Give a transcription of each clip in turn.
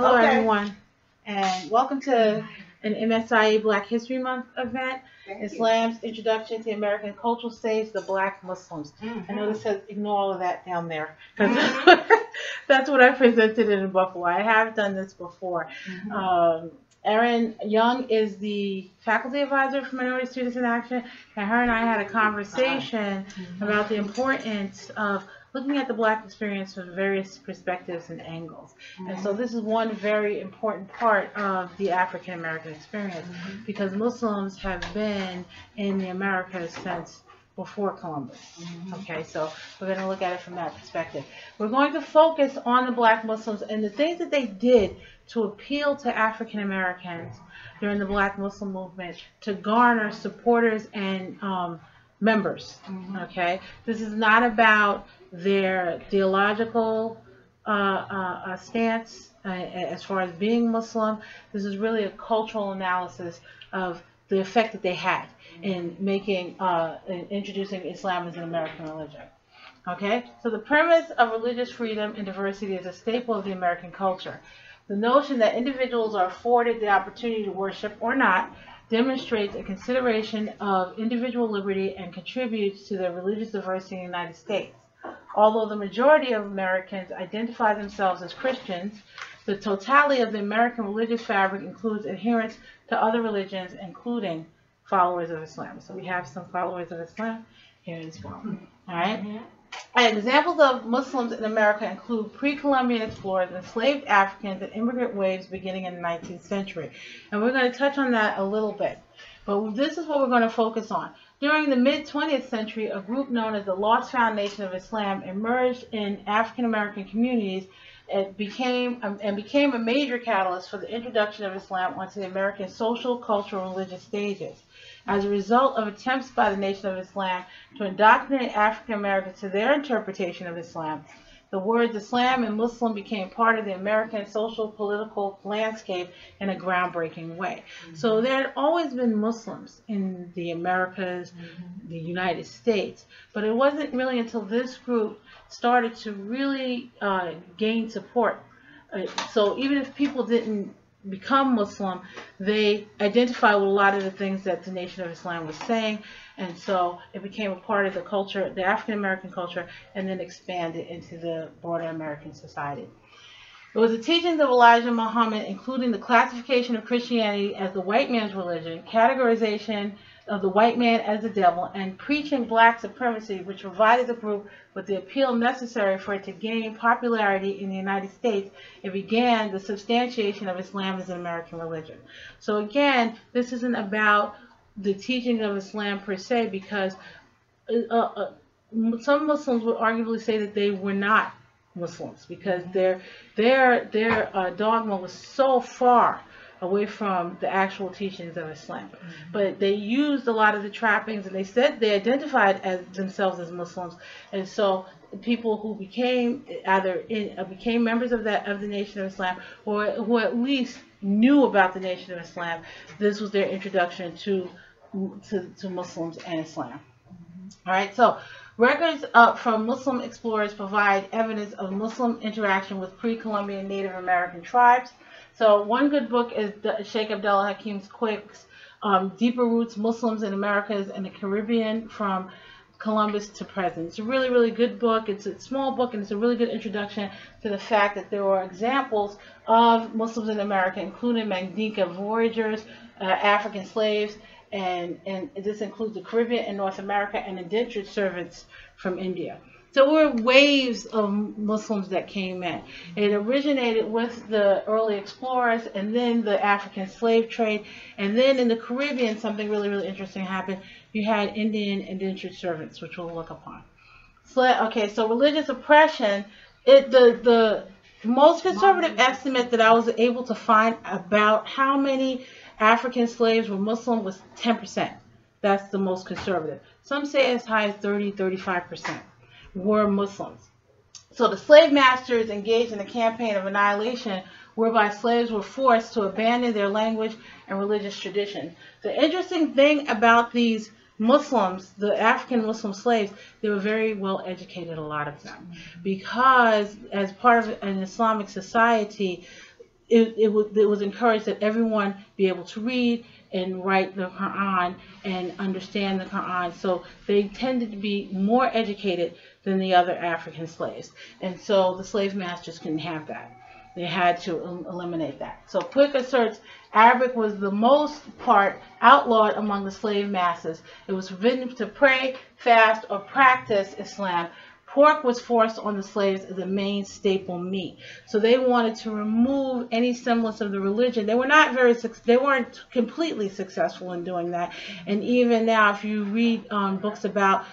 Hello, everyone, and welcome to an MSIA Black History Month event, Islam's Introduction to American Cultural Stage, the Black Muslims. I know this says ignore all of that down there, because that's what I presented in Buffalo. I have done this before. Erin Young is the faculty advisor for Minority Students in Action, and her and I had a conversation about the importance of looking at the Black experience from various perspectives and angles. And so this is one very important part of the African American experience, because Muslims have been in the Americas since before Columbus. Okay, so we're going to look at it from that perspective. We're going to focus on the Black Muslims and the things that they did to appeal to African Americans during the Black Muslim movement to garner supporters and members. Okay, this is not about their theological stance as far as being Muslim. This is really a cultural analysis of the effect that they had in making in introducing Islam as an American religion. Okay, so the premise of religious freedom and diversity is a staple of the American culture. The notion that individuals are afforded the opportunity to worship or not demonstrates a consideration of individual liberty and contributes to the religious diversity in the United States. Although the majority of Americans identify themselves as Christians, the totality of the American religious fabric includes adherence to other religions, including followers of Islam. So we have some followers of Islam here as well. All right. Examples of Muslims in America include pre-Columbian explorers, enslaved Africans, and immigrant waves beginning in the 19th century. And we're going to touch on that a little bit. But this is what we're going to focus on. During the mid-20th century, a group known as the Lost Foundation of Islam emerged in African American communities and became a major catalyst for the introduction of Islam onto the American social, cultural, and religious stages. As a result of attempts by the Nation of Islam to indoctrinate African Americans to their interpretation of Islam, the words Islam and Muslim became part of the American social political landscape in a groundbreaking way. So there had always been Muslims in the Americas, the United States, but it wasn't really until this group started to really gain support. So even if people didn't become Muslim, they identify with a lot of the things that the Nation of Islam was saying, and so it became a part of the culture, the African American culture, and then expanded into the broader American society. It was the teachings of Elijah Muhammad, including the classification of Christianity as the white man's religion, categorization of the white man as the devil, and preaching black supremacy, which provided the group with the appeal necessary for it to gain popularity in the United States. It began the substantiation of Islam as an American religion. So again, this isn't about the teaching of Islam per se, because some Muslims would arguably say that they were not Muslims, because their dogma was so far away from the actual teachings of Islam. But they used a lot of the trappings, and they said they identified as themselves as Muslims. And so people who became became members of the Nation of Islam, or who at least knew about the Nation of Islam, this was their introduction to Muslims and Islam. All right, so records from Muslim explorers provide evidence of Muslim interaction with pre-Columbian Native American tribes. So one good book is Sheikh Abdullah-Hakim's Quick's Deeper Roots, Muslims in Americas and the Caribbean from Columbus to Present. It's a really, really good book. It's a small book, and it's a really good introduction to the fact that there were examples of Muslims in America, including Mandinka voyagers, African slaves, and this includes the Caribbean and North America, and indentured servants from India. So there were waves of Muslims that came in. It originated with the early explorers, and then the African slave trade, and then in the Caribbean something really, really interesting happened. You had Indian indentured servants, which we'll look upon. Okay, so religious oppression, the most conservative estimate that I was able to find about how many African slaves were Muslim was 10%. That's the most conservative. Some say as high as 30-35%. Were Muslims. So the slave masters engaged in a campaign of annihilation whereby slaves were forced to abandon their language and religious tradition. The interesting thing about these Muslims, the African Muslim slaves, they were very well educated, a lot of them, because as part of an Islamic society, it was encouraged that everyone be able to read and write the Quran and understand the Quran. So they tended to be more educated than the other African slaves. And so the slave masters couldn't have that. They had to eliminate that. So Quick asserts Arabic was the most part outlawed among the slave masses. It was forbidden to pray, fast, or practice Islam. Pork was forced on the slaves as the main staple meat. So they wanted to remove any semblance of the religion. They weren't completely successful in doing that. And even now, if you read books about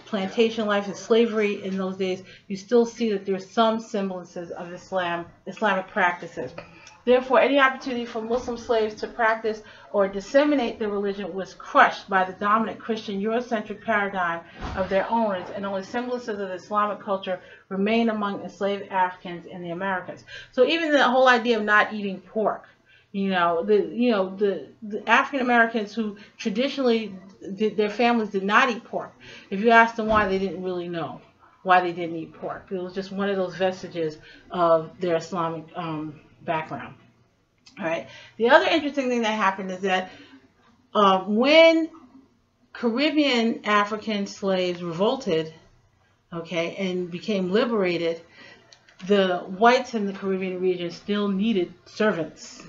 plantation life and slavery in those days, you still see that there's some semblances of Islamic practices. Therefore, any opportunity for Muslim slaves to practice or disseminate their religion was crushed by the dominant Christian Eurocentric paradigm of their owners, and only semblances of Islamic culture remain among enslaved Africans in the Americas. So even the whole idea of not eating pork, the African Americans who traditionally their families did not eat pork. If you asked them why, they didn't really know why they didn't eat pork. It was just one of those vestiges of their Islamic background. All right. The other interesting thing that happened is that when Caribbean African slaves revolted, okay, and became liberated, the whites in the Caribbean region still needed servants.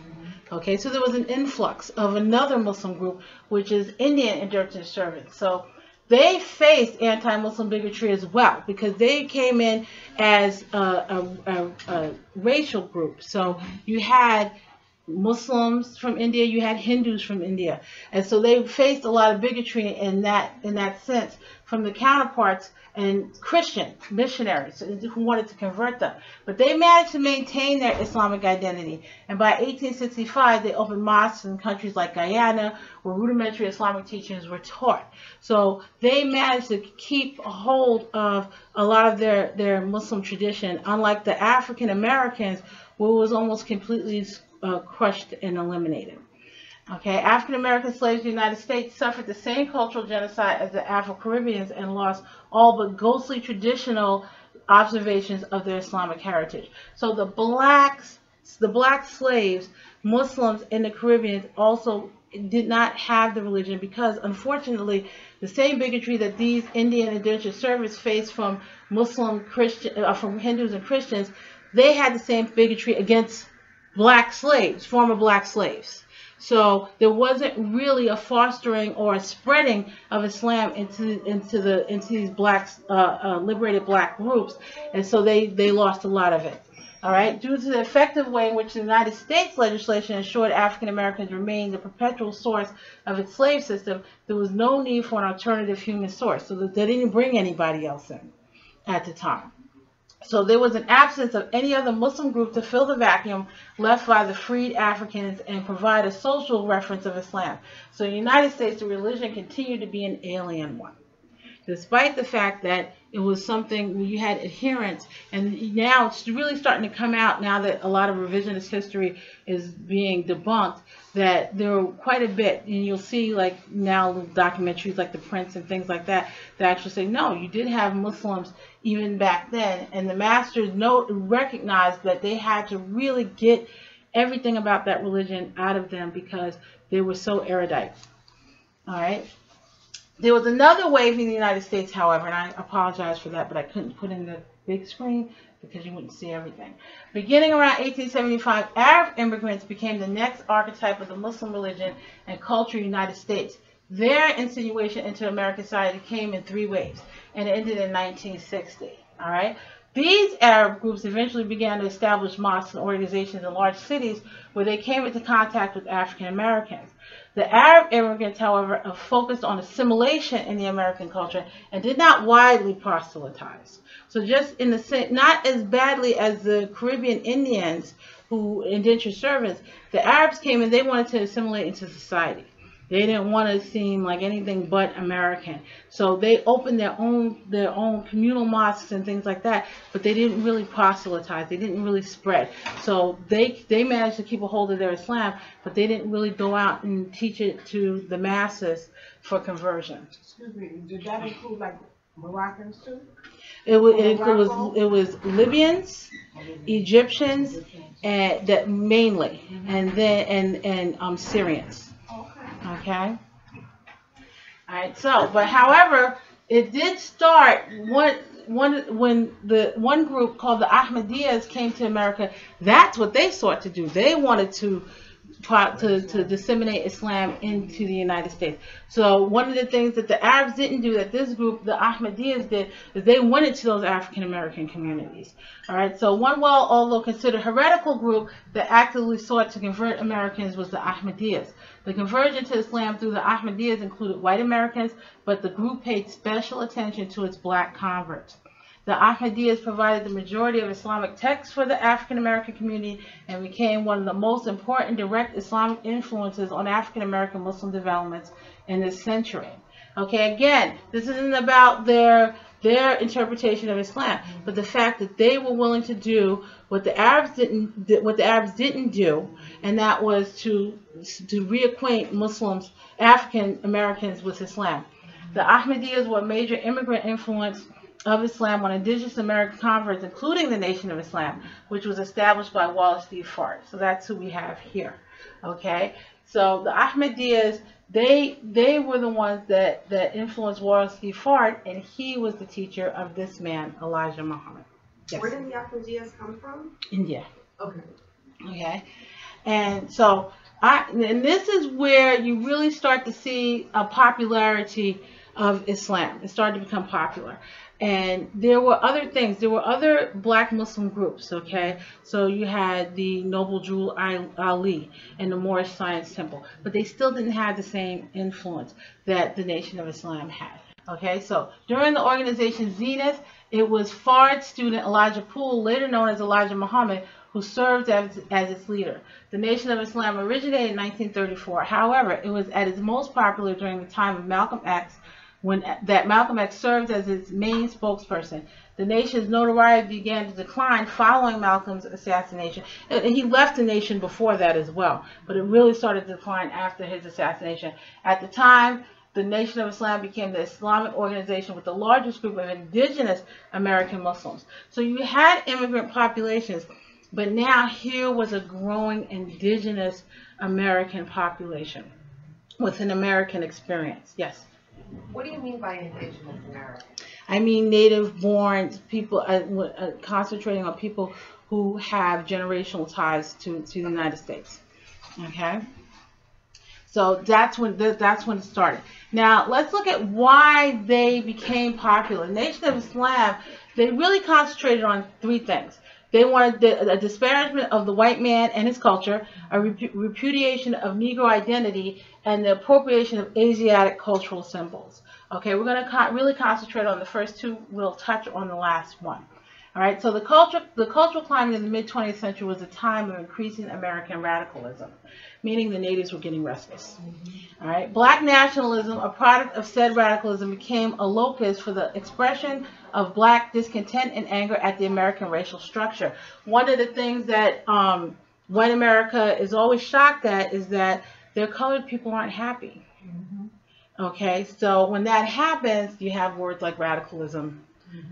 Okay, so there was an influx of another Muslim group, which is Indian indentured servants. So they faced anti-Muslim bigotry as well, because they came in as a racial group. So you had Muslims from India, you had Hindus from India, and so they faced a lot of bigotry in that sense from the counterparts and Christian missionaries who wanted to convert them. But they managed to maintain their Islamic identity, and by 1865 they opened mosques in countries like Guyana, where rudimentary Islamic teachings were taught. So they managed to keep a hold of a lot of their Muslim tradition, unlike the African Americans, where it was almost completely crushed and eliminated. Okay, African American slaves in the United States suffered the same cultural genocide as the Afro-Caribbeans and lost all but ghostly traditional observations of their Islamic heritage. So the black slaves, Muslims in the Caribbean, also did not have the religion, because unfortunately the same bigotry that these Indian indentured servants faced from from Hindus and Christians, they had the same bigotry against black slaves, former black slaves. So there wasn't really a fostering or a spreading of Islam into these black liberated black groups, and so they lost a lot of it. All right, due to the effective way in which the United States legislation ensured African Americans remained the perpetual source of its slave system, there was no need for an alternative human source, so that they didn't bring anybody else in at the time. So there was an absence of any other Muslim group to fill the vacuum left by the freed Africans and provide a social reference of Islam. So in the United States, the religion continued to be an alien one, despite the fact that it was something where you had adherents. And now it's really starting to come out, now that a lot of revisionist history is being debunked, that there were quite a bit, and you'll see like now documentaries like The Prince and things like that actually say, no, you did have Muslims even back then, and the masters recognized that they had to really get everything about that religion out of them because they were so erudite. All right. There was another wave in the United States, however, and I apologize for that, but I couldn't put in the big screen because you wouldn't see everything. Beginning around 1875, Arab immigrants became the next archetype of the Muslim religion and culture in the United States. Their insinuation into American society came in 3 waves, and it ended in 1960. All right. These Arab groups eventually began to establish mosques and organizations in large cities where they came into contact with African Americans. The Arab immigrants, however, focused on assimilation in the American culture and did not widely proselytize. So just in the same, not as badly as the Caribbean Indians who indentured servants, the Arabs came and they wanted to assimilate into society. They didn't want to seem like anything but American. So they opened their own communal mosques and things like that, but they didn't really proselytize. They didn't really spread. So they managed to keep a hold of their Islam, but they didn't really go out and teach it to the masses for conversion. Excuse me, did that include like Moroccans too? It was Libyans, Egyptians, and that mainly, and then and Syrians. Okay. All right. So, but however, it did start when the one group called the Ahmadiyas came to America. That's what they sought to do. They wanted to disseminate Islam into the United States. So one of the things that the Arabs didn't do, that this group, the Ahmadiyas, did, is they went into those African American communities. All right. So one, well, although considered heretical group that actively sought to convert Americans was the Ahmadiyas. The conversion to Islam through the Ahmadiyas included white Americans, but the group paid special attention to its black converts. The Ahmadiyas provided the majority of Islamic texts for the African American community and became one of the most important direct Islamic influences on African American Muslim developments in this century. Okay, again, this isn't about their interpretation of Islam, but the fact that they were willing to do what the Arabs didn't do, and that was to reacquaint Muslims, African Americans, with Islam. The Ahmadiyas were a major immigrant influence of Islam on indigenous American converts, including the Nation of Islam, which was established by Wallace D. Fard. So that's who we have here. Okay, so the Ahmadiyas, they were the ones that influenced Wallace D. Fard, and he was the teacher of this man, Elijah Muhammad. Yes. Where did the Ahmadiyas come from? India. Okay. Okay, and so and this is where you really start to see a popularity of Islam. It started to become popular. And there were other things. There were other black Muslim groups, okay? So you had the Noble Jewel Ali and the Moorish Science Temple. But they still didn't have the same influence that the Nation of Islam had, okay? So during the organization's zenith, it was Fard's student Abdullah-Poulos, later known as Elijah Muhammad, who served as its leader. The Nation of Islam originated in 1934. However, it was at its most popular during the time of Malcolm X, when Malcolm X served as its main spokesperson. The nation's notoriety began to decline following Malcolm's assassination. And he left the nation before that as well, but it really started to decline after his assassination. At the time, the Nation of Islam became the Islamic organization with the largest group of indigenous American Muslims. So you had immigrant populations, but now here was a growing indigenous American population with an American experience. Yes? What do you mean by indigenous American? I mean native-born people, concentrating on people who have generational ties to the United States. Okay, so that's when it started. Now let's look at why they became popular. The Nation of Islam, they really concentrated on three things. They wanted a disparagement of the white man and his culture, a repudiation of Negro identity, and the appropriation of Asiatic cultural symbols. Okay, we're going to really concentrate on the first two. We'll touch on the last one. All right, so the cultural climate in the mid-20th century was a time of increasing American radicalism, meaning the natives were getting restless. All right, black nationalism, a product of said radicalism, became a locus for the expression of black discontent and anger at the American racial structure. One of the things that white America is always shocked at is that their colored people aren't happy. Okay, so when that happens, you have words like radicalism,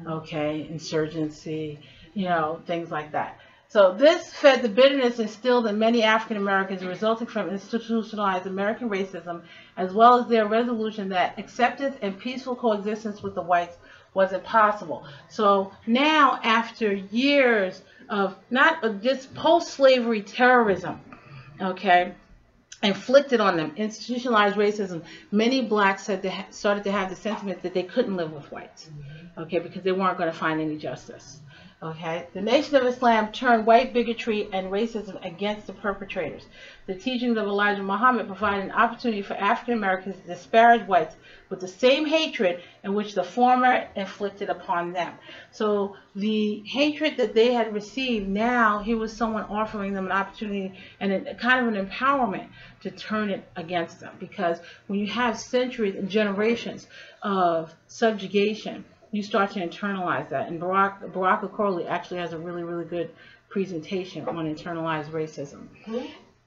okay, insurgency, you know, things like that. So this fed the bitterness instilled in many African Americans resulting from institutionalized American racism, as well as their resolution that acceptance and peaceful coexistence with the whites was impossible. So now, after years of not just post-slavery terrorism, okay, inflicted on them, institutionalized racism, many blacks started to have the sentiment that they couldn't live with whites, okay, because they weren't going to find any justice. Okay, the Nation of Islam turned white bigotry and racism against the perpetrators. The teachings of Elijah Muhammad provided an opportunity for African Americans to disparage whites with the same hatred in which the former inflicted upon them. So the hatred that they had received, now here was someone offering them an opportunity and a kind of an empowerment to turn it against them. Because when you have centuries and generations of subjugation, you start to internalize that. And Barack Okoli actually has a really, really good presentation on internalized racism.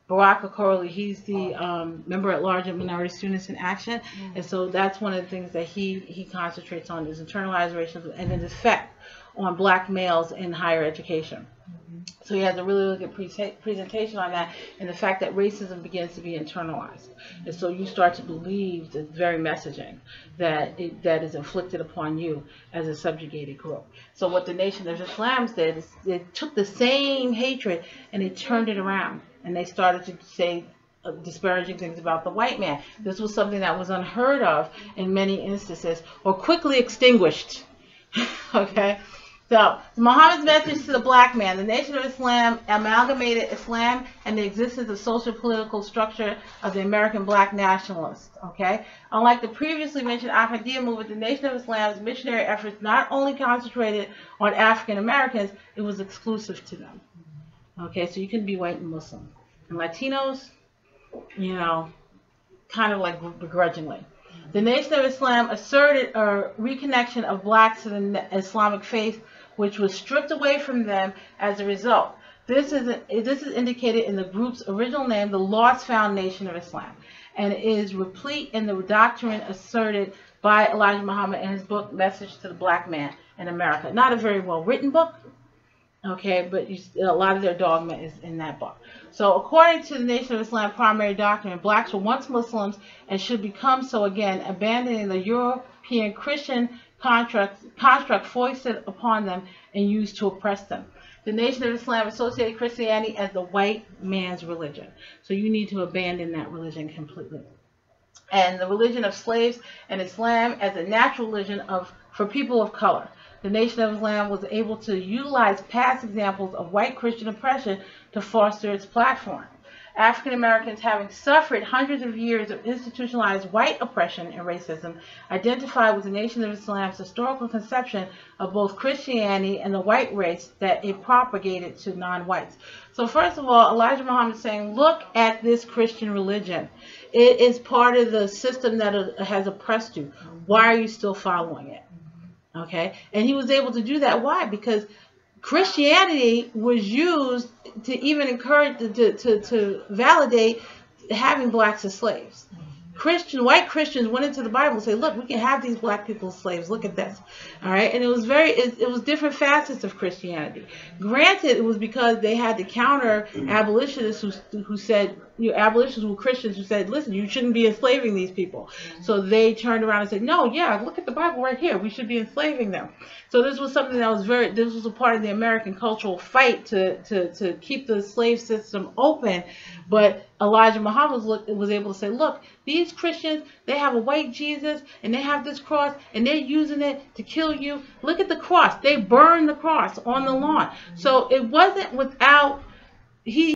Barack Okoli, he's the member at large of Minority Students in Action, and so that's one of the things that he concentrates on is internalized racism and its effect on black males in higher education. So he has a really good presentation on that and the fact that racism begins to be internalized. And so you start to believe the very messaging that is inflicted upon you as a subjugated group. So what the Nation of Islam did is they took the same hatred and they turned it around. And they started to say disparaging things about the white man. This was something that was unheard of in many instances or quickly extinguished. Okay? So, Muhammad's message to the black man. The Nation of Islam amalgamated Islam and the existence of social political structure of the American black nationalists. Okay? Unlike the previously mentioned Ahmadiyya movement, the Nation of Islam's missionary efforts not only concentrated on African Americans, it was exclusive to them. Okay? So you can be white and Muslim. And Latinos, you know, kind of like begrudgingly. The Nation of Islam asserted a reconnection of blacks to the Islamic faith, which was stripped away from them as a result. This is indicated in the group's original name, the Lost Found Nation of Islam, and it is replete in the doctrine asserted by Elijah Muhammad in his book, Message to the Black Man in America. Not a very well written book, okay, but a lot of their dogma is in that book. So according to the Nation of Islam primary doctrine, blacks were once Muslims and should become so again, abandoning the European Christian construct foisted upon them and used to oppress them. The Nation of Islam associated Christianity as the white man's religion. So you need to abandon that religion completely. And the religion of slaves and Islam as a natural religion for people of color. The Nation of Islam was able to utilize past examples of white Christian oppression to foster its platform. African Americans, having suffered hundreds of years of institutionalized white oppression and racism, identified with the Nation of Islam's historical conception of both Christianity and the white race that it propagated to non-whites. So first of all, Elijah Muhammad is saying, look at this Christian religion. It is part of the system that has oppressed you. Why are you still following it? Okay, and he was able to do that. Why? Because Christianity was used to even encourage, to validate having blacks as slaves. White Christians went into the Bible and said, look, we can have these black people as slaves. Look at this. All right. And it was different facets of Christianity. Granted, it was because they had to counter abolitionists who said, abolitionists were Christians who said, listen, you shouldn't be enslaving these people. So they turned around and said, no, yeah, look at the Bible right here. We should be enslaving them. So this was something that was this was a part of the American cultural fight to keep the slave system open. But Elijah Muhammad was able to say, look, these Christians, they have a white Jesus and they have this cross and they're using it to kill you. Look at the cross. They burned the cross on the lawn. So it wasn't without,